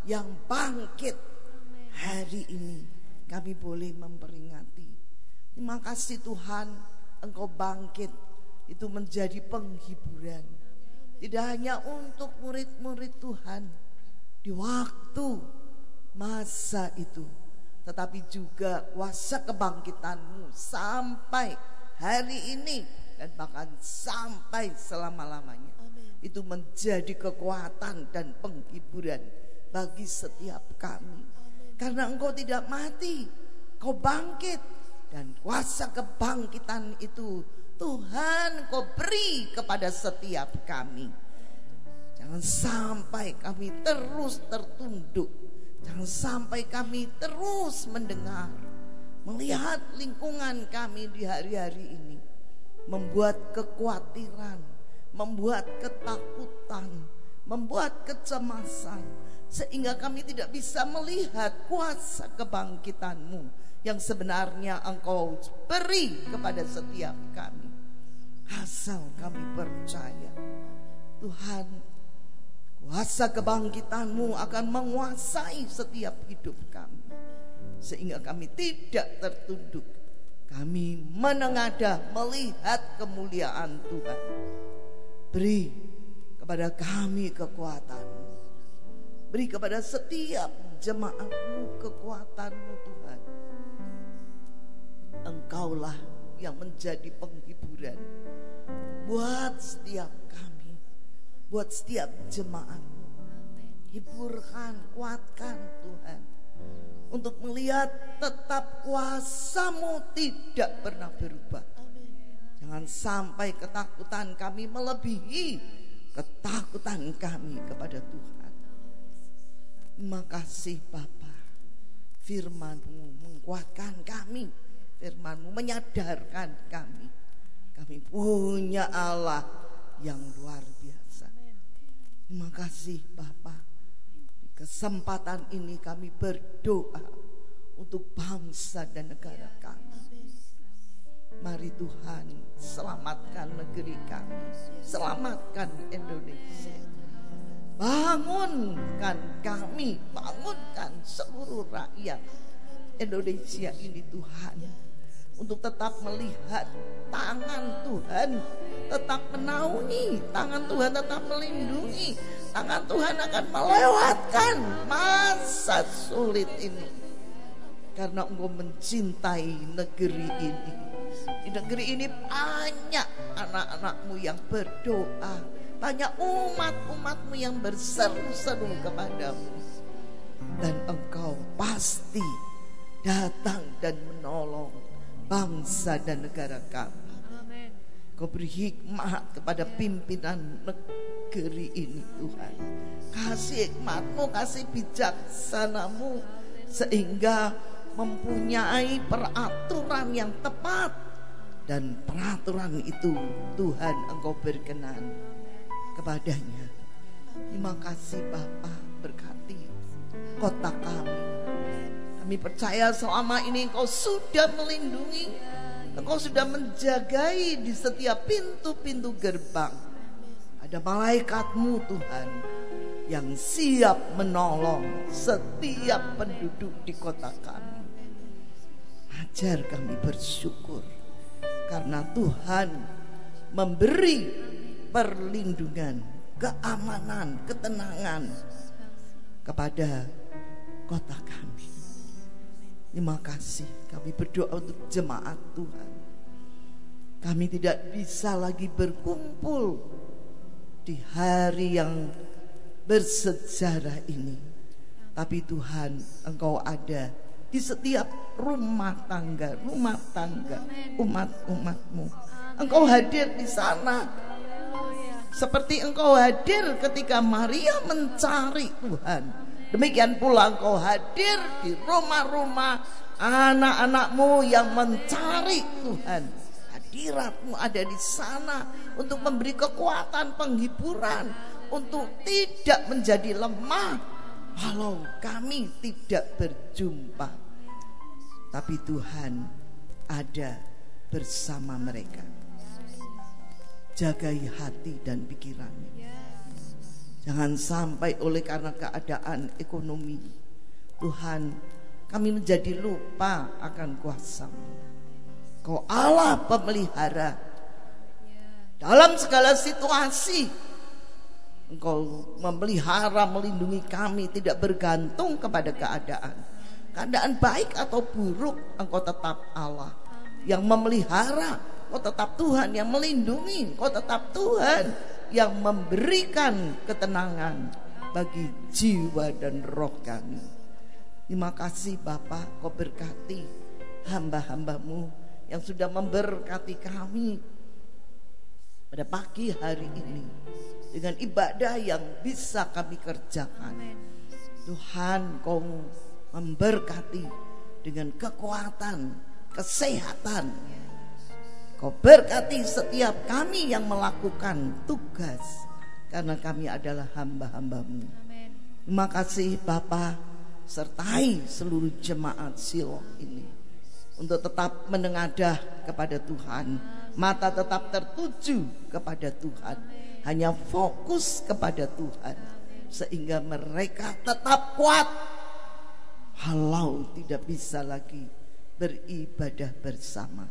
yang bangkit. Hari ini kami boleh memperingati. Terima kasih Tuhan, Engkau bangkit. Itu menjadi penghiburan, tidak hanya untuk murid-murid Tuhan di waktu masa itu, tetapi juga kuasa kebangkitan-Mu sampai hari ini dan bahkan sampai selama-lamanya. Itu menjadi kekuatan dan penghiburan bagi setiap kami. Karena Engkau tidak mati, Kau bangkit. Dan kuasa kebangkitan itu Tuhan Kau beri kepada setiap kami. Jangan sampai kami terus tertunduk. Jangan sampai kami terus mendengar, melihat lingkungan kami di hari-hari ini membuat kekhawatiran, membuat ketakutan, membuat kecemasan, sehingga kami tidak bisa melihat kuasa kebangkitan-Mu yang sebenarnya Engkau beri kepada setiap kami. Asal kami percaya, Tuhan, kuasa kebangkitan-Mu akan menguasai setiap hidup kami, sehingga kami tidak tertunduk. Kami menengadah melihat kemuliaan Tuhan. Beri kepada kami kekuatan-Mu. Beri kepada setiap jemaat-Mu kekuatan-Mu Tuhan. Engkaulah yang menjadi penghiburan buat setiap kami, buat setiap jemaat-Mu. Hiburkan, kuatkan Tuhan, untuk melihat tetap kuasa-Mu tidak pernah berubah. Jangan sampai ketakutan kami melebihi ketakutan kami kepada Tuhan. Terima kasih Bapa, firman-Mu menguatkan kami firman-Mu, menyadarkan kami punya Allah yang luar biasa. Terima kasih Bapa. Di kesempatan ini kami berdoa untuk bangsa dan negara kami. Mari Tuhan, selamatkan negeri kami, selamatkan Indonesia. Bangunkan kami, bangunkan seluruh rakyat Indonesia ini Tuhan, untuk tetap melihat tangan Tuhan tetap menaungi, tangan Tuhan tetap melindungi, tangan Tuhan akan melewatkan masa sulit ini. Karena Engkau mencintai negeri ini. Di negeri ini banyak anak-anak-Mu yang berdoa, banyak umat-umat-Mu yang berseru-seru kepadamu. Dan Engkau pasti datang dan menolong bangsa dan negara kami. Kau beri hikmat kepada pimpinan negeri ini Tuhan. Kasih hikmat-Mu, kasih bijaksana-Mu, sehingga mempunyai peraturan yang tepat. Dan peraturan itu Tuhan Engkau berkenan kepadanya. Terima kasih Bapa, berkati kota kami. Kami percaya selama ini Engkau sudah melindungi, Engkau sudah menjagai di setiap pintu-pintu gerbang. Ada malaikat-Mu Tuhan yang siap menolong setiap penduduk di kota kami. Ajar kami bersyukur karena Tuhan memberi perlindungan, keamanan, ketenangan kepada kota kami. Terima kasih. Kami berdoa untuk jemaat Tuhan. Kami tidak bisa lagi berkumpul di hari yang bersejarah ini, tapi Tuhan Engkau ada di setiap rumah tangga umat-umat-Mu. Engkau hadir di sana, seperti Engkau hadir ketika Maria mencari Tuhan. Demikian pula Engkau hadir di rumah-rumah anak-anak-Mu yang mencari Tuhan. Hadirat-Mu ada di sana untuk memberi kekuatan, penghiburan, untuk tidak menjadi lemah walau kami tidak berjumpa. Tapi Tuhan ada bersama mereka. Jagai hati dan pikirannya. Jangan sampai oleh karena keadaan ekonomi Tuhan, kami menjadi lupa akan kuasa-Mu. Kau Allah pemelihara. Dalam segala situasi Engkau memelihara, melindungi kami, tidak bergantung kepada keadaan baik atau buruk. Engkau tetap Allah yang memelihara, Engkau tetap Tuhan yang melindungi, Engkau tetap Tuhan yang memberikan ketenangan bagi jiwa dan roh kami. Terima kasih Bapa, Kau berkati hamba-hamba-Mu yang sudah memberkati kami pada pagi hari ini dengan ibadah yang bisa kami kerjakan. Tuhan, Kau memberkati dengan kekuatan, kesehatan. Kau berkati setiap kami yang melakukan tugas, karena kami adalah hamba-hamba-Mu. Terima kasih Bapa, sertai seluruh jemaat Siloh ini untuk tetap menengadah kepada Tuhan, mata tetap tertuju kepada Tuhan, hanya fokus kepada Tuhan, sehingga mereka tetap kuat walau tidak bisa lagi beribadah bersama,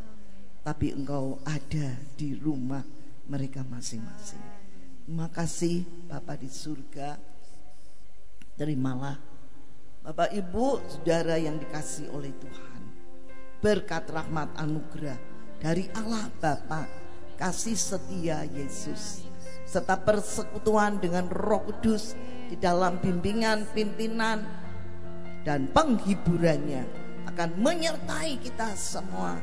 tapi Engkau ada di rumah mereka masing-masing. Terima kasih Bapa di surga. Terimalah Bapak Ibu Saudara yang dikasihi oleh Tuhan, berkat rahmat anugerah dari Allah Bapa, kasih setia Yesus, serta persekutuan dengan Roh Kudus di dalam bimbingan, pimpinan, dan penghiburannya akan menyertai kita semua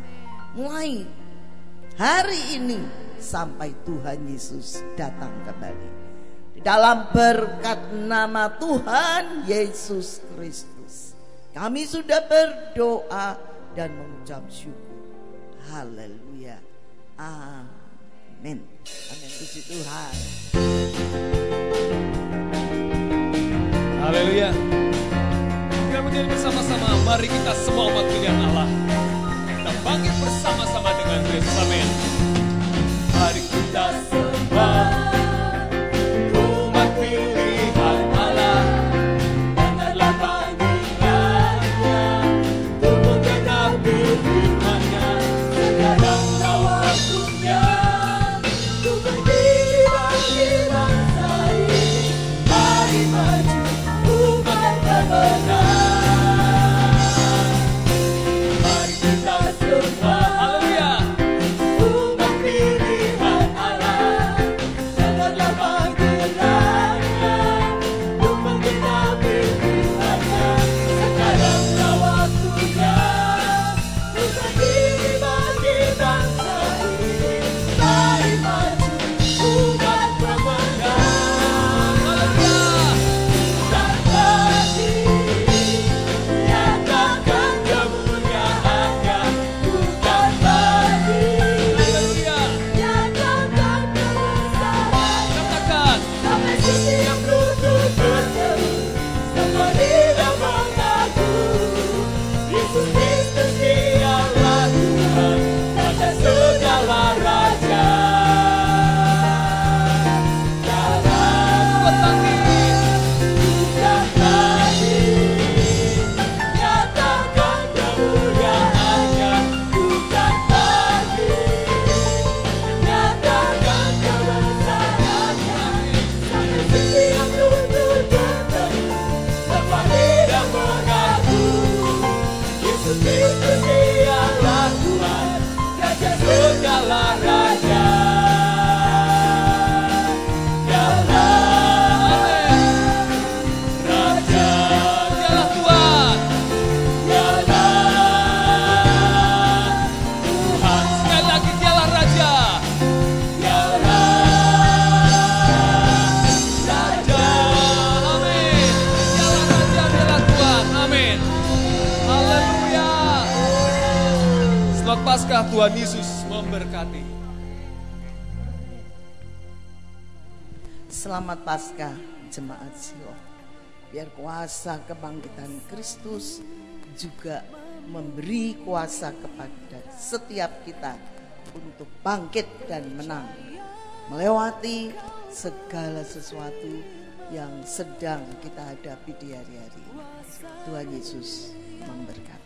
mulai hari ini sampai Tuhan Yesus datang kembali. Di dalam berkat nama Tuhan Yesus Kristus, kami sudah berdoa dan mengucap syukur. Haleluya. Amin. Amin. Puji Tuhan. Haleluya. Kita berdiri bersama-sama. Mari kita semua umat pilihan Allah. Kita bangkit bersama-sama dengan Kristus. Amin. Mari kita sembah umat pilihan Allah. Dengarlah panggilannya untuk menggenapi firman-Nya. Sekarang waktunya untuk berdiri bagi bangsa ini. Mari maju umat kebenaran. Mari kita sembah, haleluya, umat pilihan Allah. Dengarlah panggilannya untuk menggenapi firman-Nya. Sekarang waktunya untuk berdiri bagi bangsa ini. Mari maju umat kebenaran. Haleluya. Dan berdiri nyatakan kemuliaan-Nya. Bukan berdiri, haleluya, nyatakan kebesaran. Katakan sampai setiap lutut berseru, semua lidah mengaku Yesus Kristus Dialah Tuhan, Raja segala raja. Dalam bangkit, bukan berdiri, nyatakan kemuliaan-Nya. Bukan berdiri, nyatakan kebesaran-Nya. Sampai setiap lutut berseru, semua lidah mengaku Yesus Kristus Dialah Tuhan, Raja segala raja. Dialah, amin, Raja, Dialah Tuhan, Dialah Tuhan. Sekali lagi, Dialah Raja, Dialah Raja, amin. Dialah Raja, Dialah Tuhan, amin. Haleluya. Selamat Paskah, Tuhan Yesus memberkati. Selamat Paskah jemaat Siloh. Biar kuasa kebangkitan Kristus juga memberi kuasa kepada setiap kita untuk bangkit dan menang, melewati segala sesuatu yang sedang kita hadapi di hari-hari ini. Tuhan Yesus memberkati.